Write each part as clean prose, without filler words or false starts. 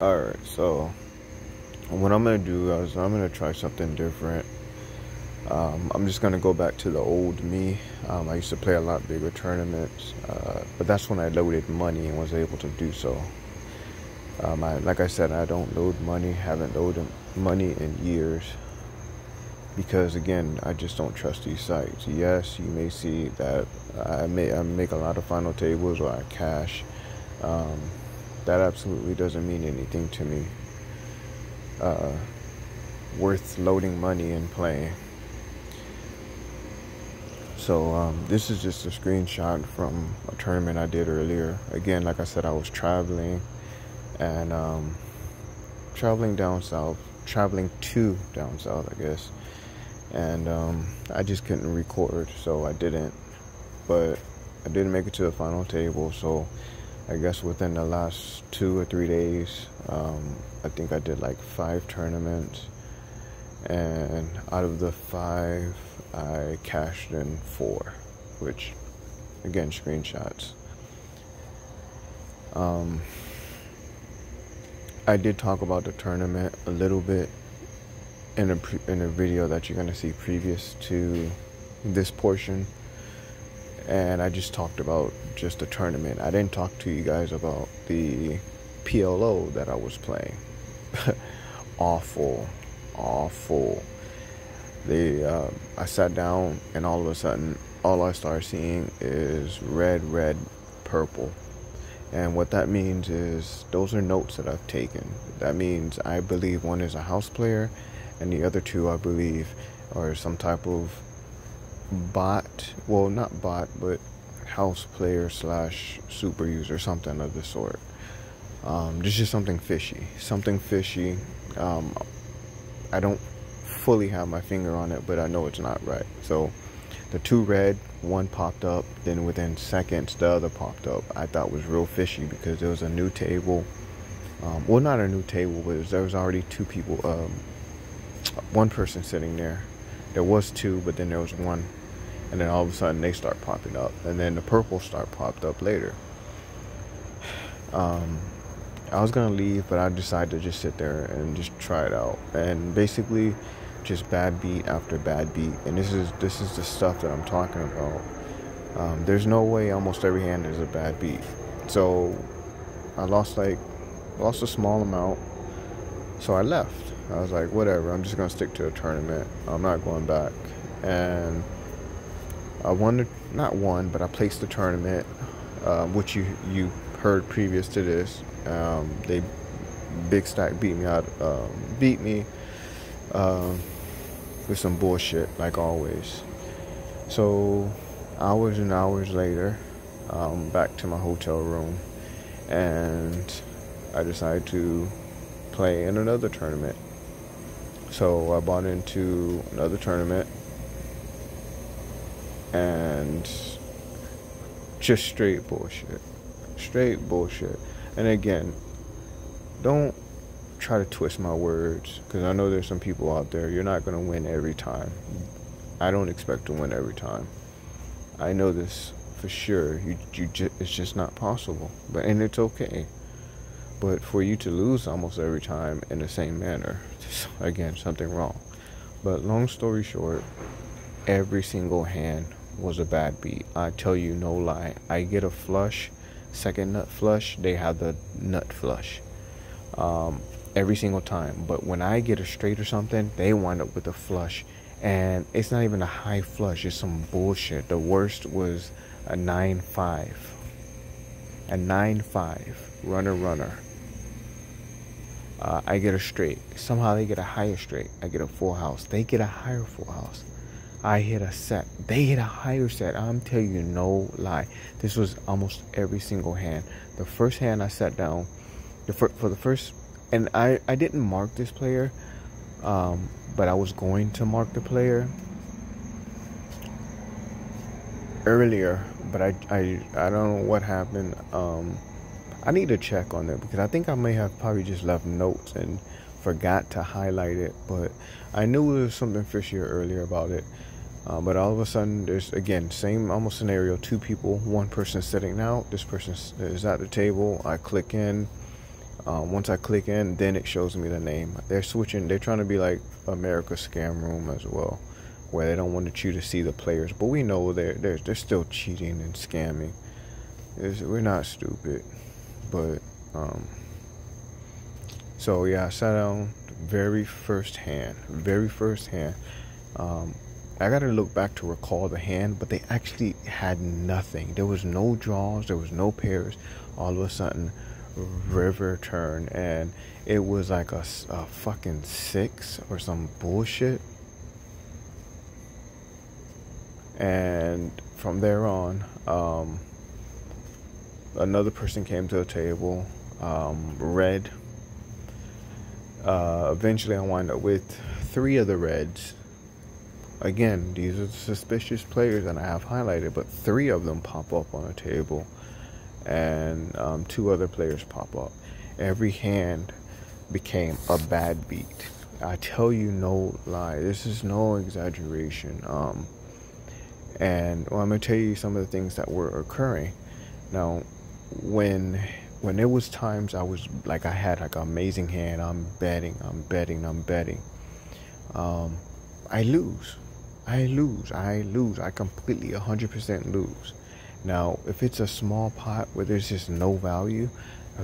Alright, so what I'm gonna do is I'm gonna try something different. I'm just gonna go back to the old me. I used to play a lot bigger tournaments, but that's when I loaded money and was able to do so. Like I said, I don't load money, haven't loaded money in years because again, I just don't trust these sites. Yes, you may see that I make a lot of final tables or I cash. That absolutely doesn't mean anything to me. Worth loading money and playing. So this is just a screenshot from a tournament I did earlier. Again, like I said, I was traveling and traveling to down south, I guess. And I just couldn't record, so I didn't. But I didn't make it to the final table, so I guess within the last 2 or 3 days, I think I did like 5 tournaments, and out of the 5, I cashed in 4, which, again, screenshots. I did talk about the tournament a little bit in a video that you're gonna see previous to this portion. And I just talked about just the tournament. I didn't talk to you guys about the PLO that I was playing. Awful. I sat down and all of a sudden, all I started seeing is red, purple. And what that means is those are notes that I've taken. That means I believe one is a house player and the other 2, I believe, are some type of bot, well, not bot, but house player / super user, something of the sort. There's just something fishy. I don't fully have my finger on it, but I know it's not right. So the 2 red, one popped up, then within seconds the other popped up. I thought was real fishy because there was a new table. Well, not a new table, but there was already 2 people, one person sitting there. There was 2, but then there was 1. And then all of a sudden they start popping up. And then the purple popped up later. I was going to leave, but I decided to just sit there and just try it out. And basically, just bad beat after bad beat. And this is the stuff that I'm talking about. There's no way almost every hand is a bad beat. So I lost a small amount. So I left. I was like, whatever, I'm just going to stick to the tournament. I'm not going back. And I not won, but I placed the tournament, which you heard previous to this. They Big Stack beat me with some bullshit, like always. So hours and hours later, back to my hotel room, and I decided to play in another tournament. So I bought into another tournament and just straight bullshit. And again, don't try to twist my words, because I know there's some people out there, you're not going to win every time. I don't expect to win every time. I know this for sure. It's just not possible. And it's okay. But for you to lose almost every time in the same manner, again, something wrong. But long story short, every single hand was a bad beat. I tell you no lie. I get a flush, second nut flush, they have the nut flush. Every single time. But when I get a straight or something, they wind up with a flush. And it's not even a high flush, it's some bullshit. The worst was a 9-5. A 9-5. Runner. I get a straight. Somehow they get a higher straight. I get a full house. They get a higher full house. I hit a set. They hit a higher set. I'm telling you no lie. This was almost every single hand. The first hand I sat down, for the first, and I didn't mark this player, but I was going to mark the player earlier, but I don't know what happened. I need to check on it, because I think I may have probably just left notes and forgot to highlight it, but I knew there was something fishier earlier about it. But all of a sudden, there's, again, same almost scenario, 2 people, one person sitting out, this person is at the table, I click in, Once I click in, then it shows me the name. They're switching. They're trying to be like America's Scam Room as well, where they don't want you to see the players. But we know they're still cheating and scamming. We're not stupid. But so yeah, I sat down. Very first hand. I gotta look back to recall the hand, but they actually had nothing. There was no draws. There was no pairs. All of a sudden, river turn, and it was like a fucking 6 or some bullshit. And from there on, another person came to the table, red. Eventually I wind up with 3 of the reds. Again, these are suspicious players that I have highlighted, but 3 of them pop up on a table, and 2 other players pop up. Every hand became a bad beat. I tell you no lie. This is no exaggeration. And I'm gonna tell you some of the things that were occurring. Now, when there was times I was like, I had like an amazing hand. I'm betting. I lose. I completely 100% lose. Now, if it's a small pot where there's just no value,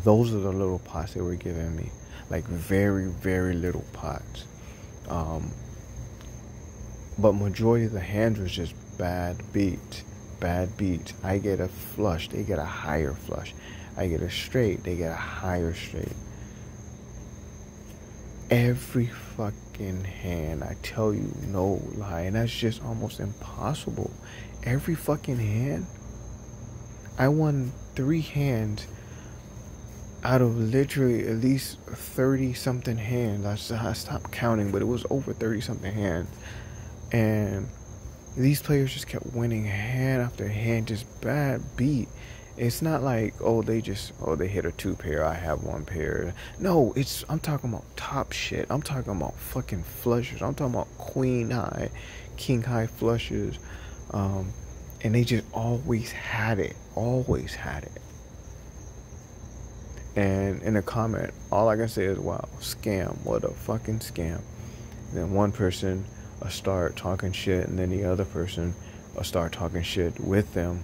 those are the little pots they were giving me. Like very, very little pots. But majority of the hands was just bad beat. I get a flush, they get a higher flush. I get a straight, they get a higher straight. Every fucking hand, I tell you no lie, and that's just almost impossible. Every fucking hand, I won 3 hands out of literally at least 30 something hands. I stopped counting, but it was over 30 something hands. And these players just kept winning hand after hand, just bad beat. It's not like, they hit a 2 pair, I have 1 pair. No, I'm talking about top shit. I'm talking about fucking flushes. I'm talking about queen high, king high flushes. And they just always had it. And in a comment, all I can say is, wow, scam. What a fucking scam. And then one person will start talking shit, and then the other person will start talking shit with them.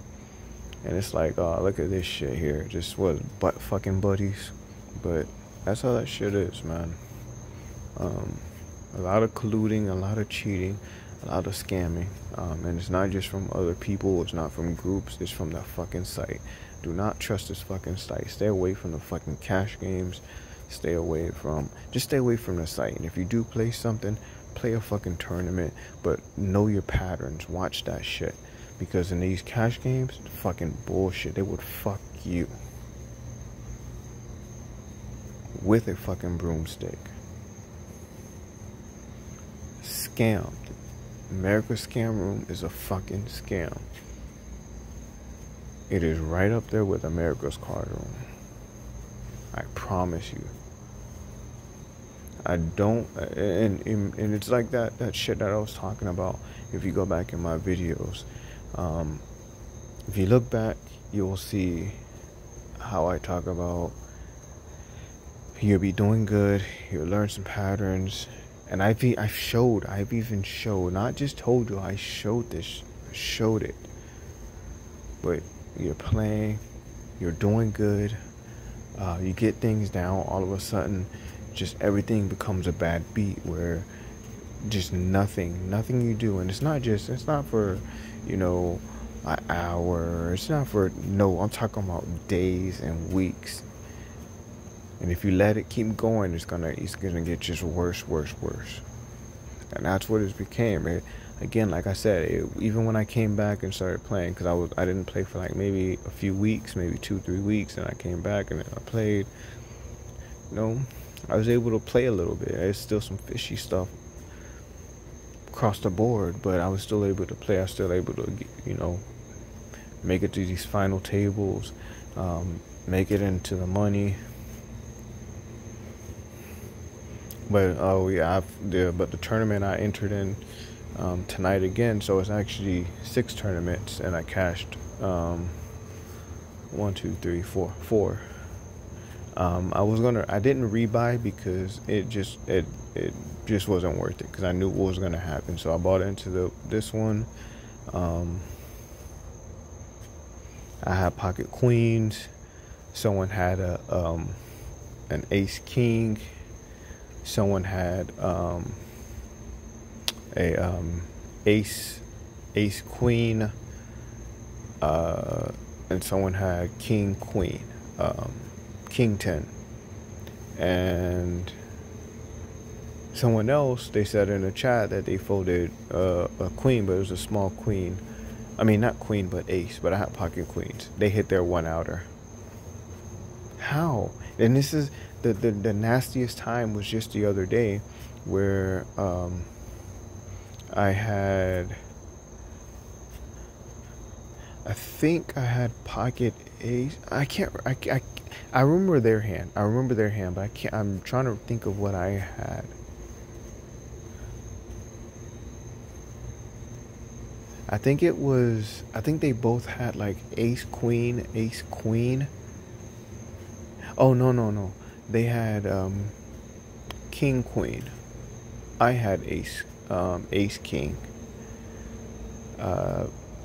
And it's like, oh, look at this shit here. Just butt fucking buddies. But that's how that shit is, man. A lot of colluding, a lot of cheating, a lot of scamming. And it's not just from other people. It's not from groups. It's from the fucking site. Do not trust this fucking site. Stay away from the fucking cash games. Just stay away from the site. And if you do play something, play a fucking tournament. But know your patterns. Watch that shit. Because in these cash games, fucking bullshit. They would fuck you with a fucking broomstick. Scam. America's Scam Room is a fucking scam. It is right up there with America's Card Room. I promise you. I don't, and it's like that shit that I was talking about. If you go back in my videos, if you look back, you will see how I talk about you'll be doing good, you'll learn some patterns, and I've even showed, not just told you, I showed it. But you're playing, you're doing good, you get things down, all of a sudden, just everything becomes a bad beat where just nothing you do, and it's not for, an hour, I'm talking about days and weeks. And if you let it keep going, it's gonna get just worse. And that's what it became. Again, like I said, even when I came back and started playing, because I didn't play for like maybe a few weeks, maybe 2-3 weeks, and I came back and I played. I was able to play a little bit. There's still some fishy stuff across the board, but I was still able to play. I was still able to, make it to these final tables, make it into the money. But but the tournament I entered in tonight again, so it's actually 6 tournaments, and I cashed 4. I didn't rebuy because it just wasn't worth it because I knew what was gonna happen. So I bought into this one. I had pocket queens. Someone had an ace king. Someone had a ace queen. And someone had king queen, king 10. And someone else, they said in the chat that they folded a queen, but it was a small queen. I mean, not queen, but ace, but I had pocket queens. They hit their one outer. How? And this is the nastiest time was just the other day where I think I had pocket ace. I remember their hand. But I'm trying to think of what I had. I think they both had like ace queen. Oh, no. They had king queen. I had ace king.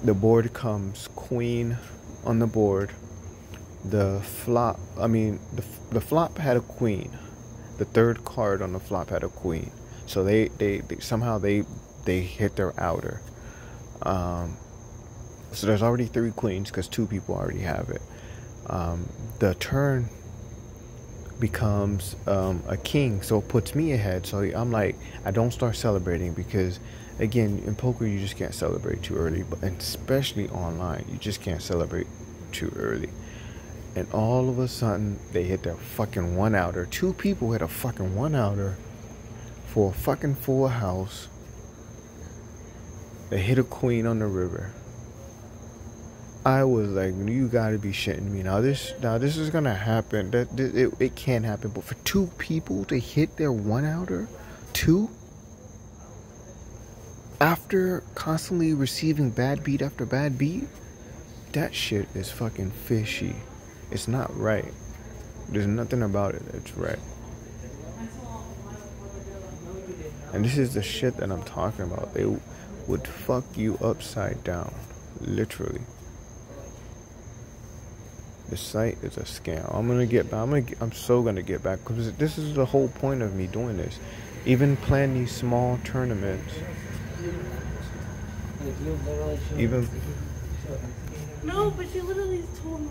The board comes queen on the board. The flop had a queen. The third card on the flop had a queen. So they somehow they hit their outer. So there's already 3 queens because 2 people already have it. The turn becomes a king, so it puts me ahead. So I'm like, I don't start celebrating because, again, in poker you just can't celebrate too early, but especially online, you just can't celebrate too early. And all of a sudden, they hit their fucking one outer. 2 people hit a fucking one outer for a fucking full house. They hit a queen on the river. I was like, you gotta be shitting me. Now this is gonna happen. It can happen, but for 2 people to hit their one outer, 2, after constantly receiving bad beat after bad beat, that shit is fucking fishy. It's not right. There's nothing about it that's right. And this is the shit that I'm talking about. They would fuck you upside down, literally. The site is a scam. I'm so gonna get back because this is the whole point of me doing this. Even plan these small tournaments. Even. No, but she literally told me.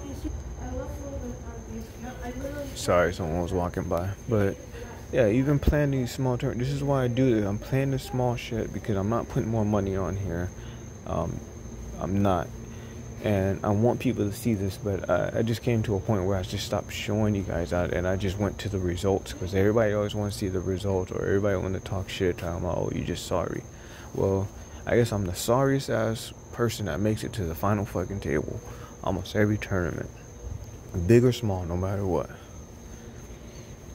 Sorry, someone was walking by. But yeah, even plan these small tournaments. This is why I do this. I'm playing this small shit because I'm not putting more money on here. I'm not. And I want people to see this, but I just came to a point where I just stopped showing you guys out, and I just went to the results because everybody always wants to see the results, or everybody want to talk shit, talking about, oh, you just sorry. Well, I guess I'm the sorriest ass person that makes it to the final fucking table almost every tournament, big or small, no matter what.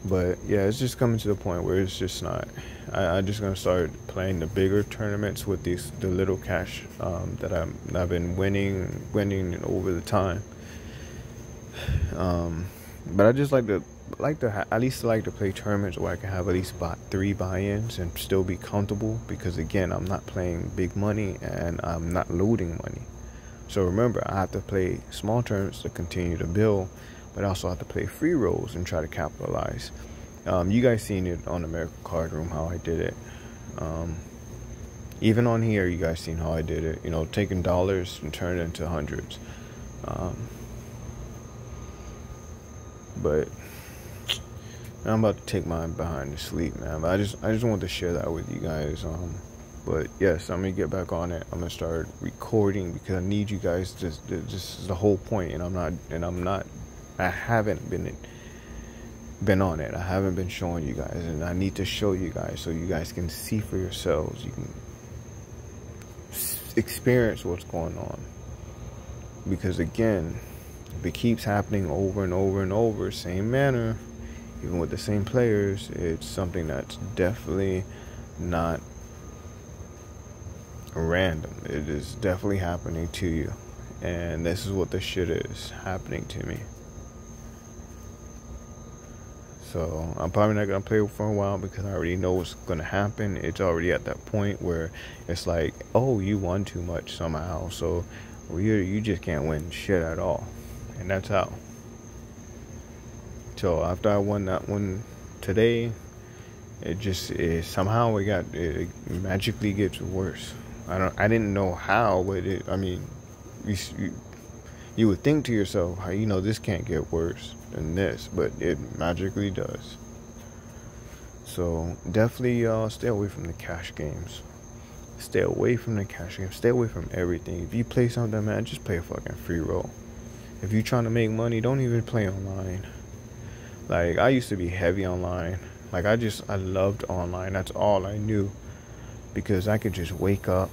But yeah, it's just coming to the point where it's just not. I'm just gonna start playing the bigger tournaments with the little cash that I've been winning over the time. But I just like to at least play tournaments where I can have at least about 3 buy-ins and still be comfortable, because again, I'm not playing big money and I'm not loading money. So remember, I have to play small tournaments to continue to build, but I also have to play free rolls and try to capitalize. You guys seen it on American Card Room how I did it. Even on here, you guys seen how I did it. You know, taking dollars and turning it into hundreds. But I'm about to take mine behind to sleep, man. But I just wanted to share that with you guys. But yes, I'm gonna get back on it. I'm gonna start recording because I need you guys. This is the whole point, and I haven't been on it. I haven't been showing you guys, and I need to show you guys so you guys can see for yourselves. You can experience what's going on. Because again, if it keeps happening over and over and over, same manner, even with the same players, it's something that's definitely not random. It is definitely happening to you, and this is what the shit is happening to me. So I'm probably not gonna play for a while because I already know what's gonna happen. It's already at that point where it's like, oh, you won too much somehow, so you just can't win shit at all, and that's how. So after I won that one today, somehow it magically gets worse. I didn't know how, but you would think to yourself, this can't get worse than this, but it magically does. So definitely stay away from the cash games. Stay away from the cash games. Stay away from everything. If you play something, man, just play a fucking free roll. If you're trying to make money, don't even play online. Like, I used to be heavy online. Like, I loved online. That's all I knew. Because I could just wake up,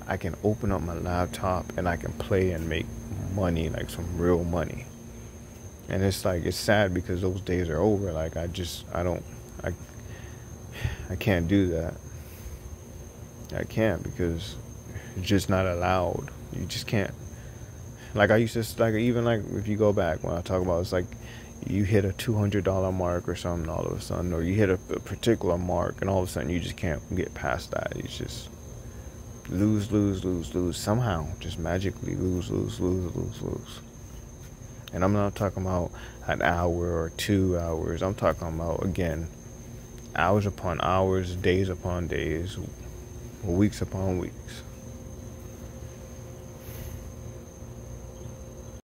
I can open up my laptop, and I can play and make money, like some real money. And it's sad because those days are over. Like, I can't do that. I can't because it's just not allowed. You just can't. Like, I used to, even if you go back when I talk about, it's like you hit a $200 mark or something all of a sudden, or you hit a particular mark and all of a sudden you just can't get past that. You just lose somehow, just magically lose. And I'm not talking about an hour or 2 hours. I'm talking about, again, hours upon hours, days upon days, weeks upon weeks.